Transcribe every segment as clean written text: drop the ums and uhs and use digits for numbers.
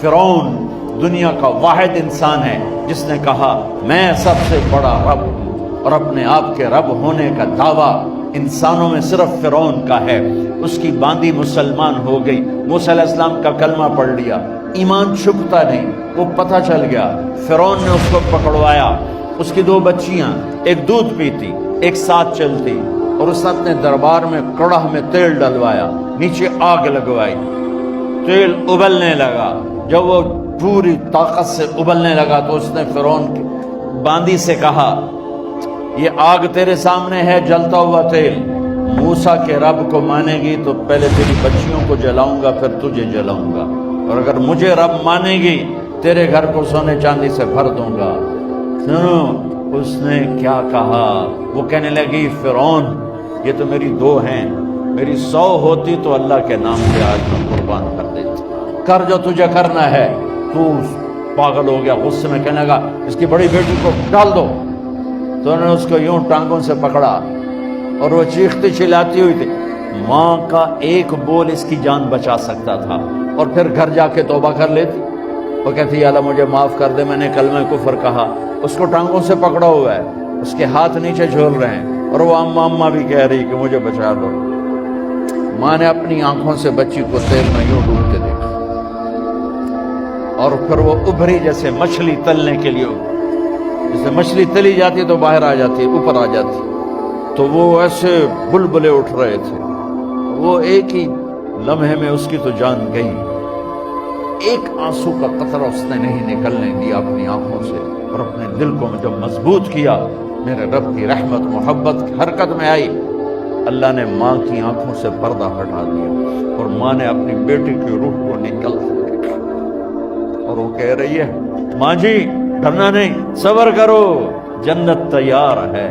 فرعون دنیا کا واحد انسان ہے جس نے کہا میں سب سے بڑا رب ہوں، اور اپنے آپ کے رب ہونے کا دعویٰ انسانوں میں صرف فرعون کا ہے۔ اس کی باندی مسلمان ہو گئی، موسیٰ علیہ السلام کا کلمہ پڑھ لیا، ایمان چھپتا نہیں، وہ پتہ چل گیا۔ فرعون نے اس کو پکڑوایا، اس کی 2 بچیاں، ایک دودھ پیتی ایک ساتھ چلتی، اور اس نے اپنے دربار میں کڑاہ میں تیل ڈلوایا، نیچے آگ لگوائی، تیل ابلنے لگا۔ جب وہ پوری طاقت سے ابلنے لگا تو اس نے فرعون کی باندی سے کہا یہ آگ تیرے سامنے ہے، جلتا ہوا تیل، موسیٰ کے رب کو مانے گی تو پہلے تیری بچیوں کو جلاؤں گا پھر تجھے جلاؤں گا، اور اگر مجھے رب مانے گی تیرے گھر کو سونے چاندی سے بھر دوں گا۔ سنو اس نے کیا کہا، وہ کہنے لگی فرعون یہ تو میری 2 ہیں، میری 100 ہوتی تو اللہ کے نام پہ آج میں قربان کر دیتی، کر جو تجھے کرنا ہے۔ تو پاگل ہو گیا، غصے میں کہنے لگا اس کی بڑی بیٹی کو ڈال دو۔ تو انہوں نے اس کو یوں ٹانگوں سے پکڑا اور وہ چیختی چلاتی ہوئی تھی۔ ماں کا ایک بول اس کی جان بچا سکتا تھا، اور پھر گھر جا کے توبہ کر لیتی۔ وہ کہتی یا اللہ مجھے معاف کر دے، میں نے کلمہ کفر کہا۔ اس کو ٹانگوں سے پکڑا ہوا ہے، اس کے ہاتھ نیچے جھول رہے ہیں، اور وہ اماں اماں بھی کہہ رہی کہ مجھے بچا دو۔ ماں نے اپنی آنکھوں سے بچی کو تیل میں یوں ڈوبتے دیکھا، اور پھر وہ ابھری جیسے مچھلی تلنے کے لیے، جیسے مچھلی تلی جاتی تو باہر آ جاتی، اوپر آ جاتی، تو وہ ایسے بلبلے اٹھ رہے تھے۔ وہ ایک ہی لمحے میں اس کی تو جان گئی، ایک آنسو کا قطرہ اس نے نہیں نکلنے دیا اپنی آنکھوں سے، اور اپنے دل کو جب مضبوط کیا، میرے رب کی رحمت محبت حرکت میں آئی۔ اللہ نے ماں کی آنکھوں سے پردہ ہٹا دیا، اور ماں نے اپنی بیٹی کی روح کو نکلتے دیکھا، اور وہ کہہ رہی ہے ماں جی ڈرنا نہیں، صبر کرو، جنت تیار ہے،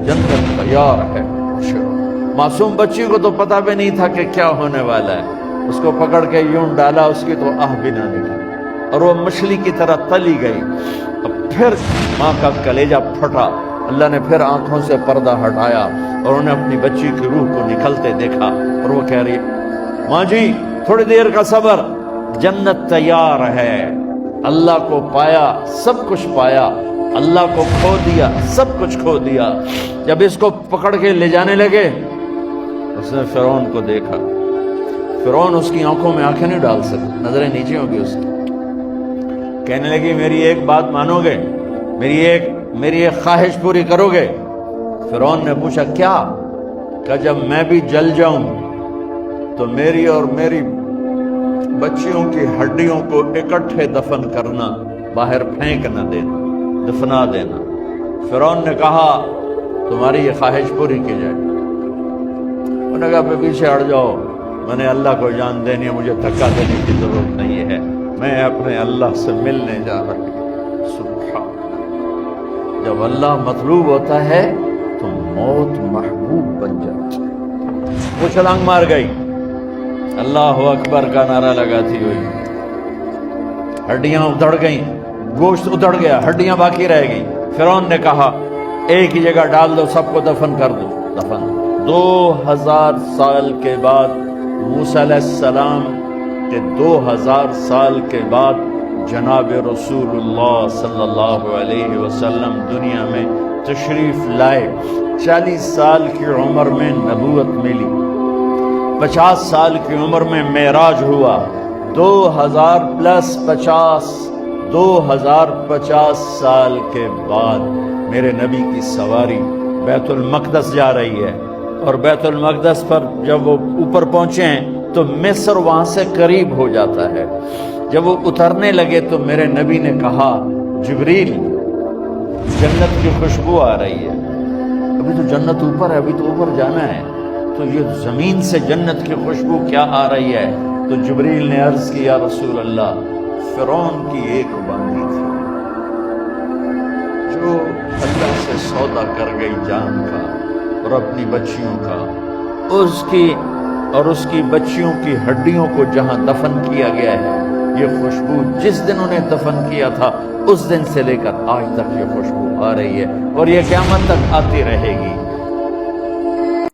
جنت تیار ہے۔ معصوم بچی کو تو پتہ بھی نہیں تھا کہ کیا ہونے والا ہے، اس کو پکڑ کے یوں ڈالا، اس کی تو آہ بھی نہ نکلی، اور وہ مچھلی کی طرح تلی گئی۔ اب پھر ماں کا کلیجہ پھٹا، اللہ نے پھر آنکھوں سے پردہ ہٹایا، اور انہیں اپنی بچی کی روح کو نکلتے دیکھا، اور وہ کہہ رہی ہے ماں جی تھوڑی دیر کا صبر، جنت تیار ہے۔ اللہ کو پایا سب کچھ پایا، اللہ کو کھو دیا سب کچھ کھو دیا۔ جب اس کو پکڑ کے لے جانے لگے، اس نے فرعون کو دیکھا۔ فرعون اس کی آنکھوں میں آنکھیں نہیں ڈال سکتا، نظریں نیچے ہوگی اس کی۔ کہنے لگی میری ایک بات مانو گے، میری ایک خواہش پوری کرو گے؟ فرعون نے پوچھا کیا؟ کہ جب میں بھی جل جاؤں تو میری اور میری بچیوں کی ہڈیوں کو اکٹھے دفن کرنا، باہر پھینک نہ دینا، دفنا دینا۔ فرعون نے کہا تمہاری یہ خواہش پوری کی جائے۔ انہوں نے کہا پیچھے ہٹ جاؤ، میں نے اللہ کو جان دینی ہے، مجھے دھکا دینے کی ضرورت نہیں ہے، میں اپنے اللہ سے ملنے جا رہا ہوں۔ سبحان اللہ، جب اللہ مطلوب ہوتا ہے تو موت محبوب بن جاتی۔ وہ چھلانگ مار گئی، اللہ اکبر کا نعرہ لگاتی ہوئی، ہڈیاں ادھڑ گئیں، گوشت ادھڑ گیا، ہڈیاں باقی رہ گئی۔ فرعون نے کہا ایک ہی جگہ ڈال دو، سب کو دفن کر دو۔ دفن 2000 سال کے بعد، موسیٰ علیہ السلام کے 2000 سال کے بعد جناب رسول اللہ صلی اللہ علیہ وسلم دنیا میں تشریف لائے۔ 40 سال کی عمر میں نبوت ملی، 50 سال کی عمر میں معراج ہوا، 2050 سال کے بعد میرے نبی کی سواری بیت المقدس جا رہی ہے، اور بیت المقدس پر جب وہ اوپر پہنچے ہیں تو مصر وہاں سے قریب ہو جاتا ہے۔ جب وہ اترنے لگے تو میرے نبی نے کہا جبریل جنت کی خوشبو آ رہی ہے، ابھی تو جنت اوپر ہے، ابھی تو اوپر جانا ہے، تو یہ زمین سے جنت کی خوشبو کیا آ رہی ہے؟ تو جبریل نے عرض کی یا رسول اللہ فرعون کی ایک باندی تھی جو اللہ سے سودا کر گئی جان کا اور اپنی بچیوں کا، اس کی بچیوں کی ہڈیوں کو جہاں دفن کیا گیا ہے، یہ خوشبو جس دن انہیں دفن کیا تھا اس دن سے لے کر آج تک یہ خوشبو آ رہی ہے، اور یہ قیامت تک آتی رہے گی۔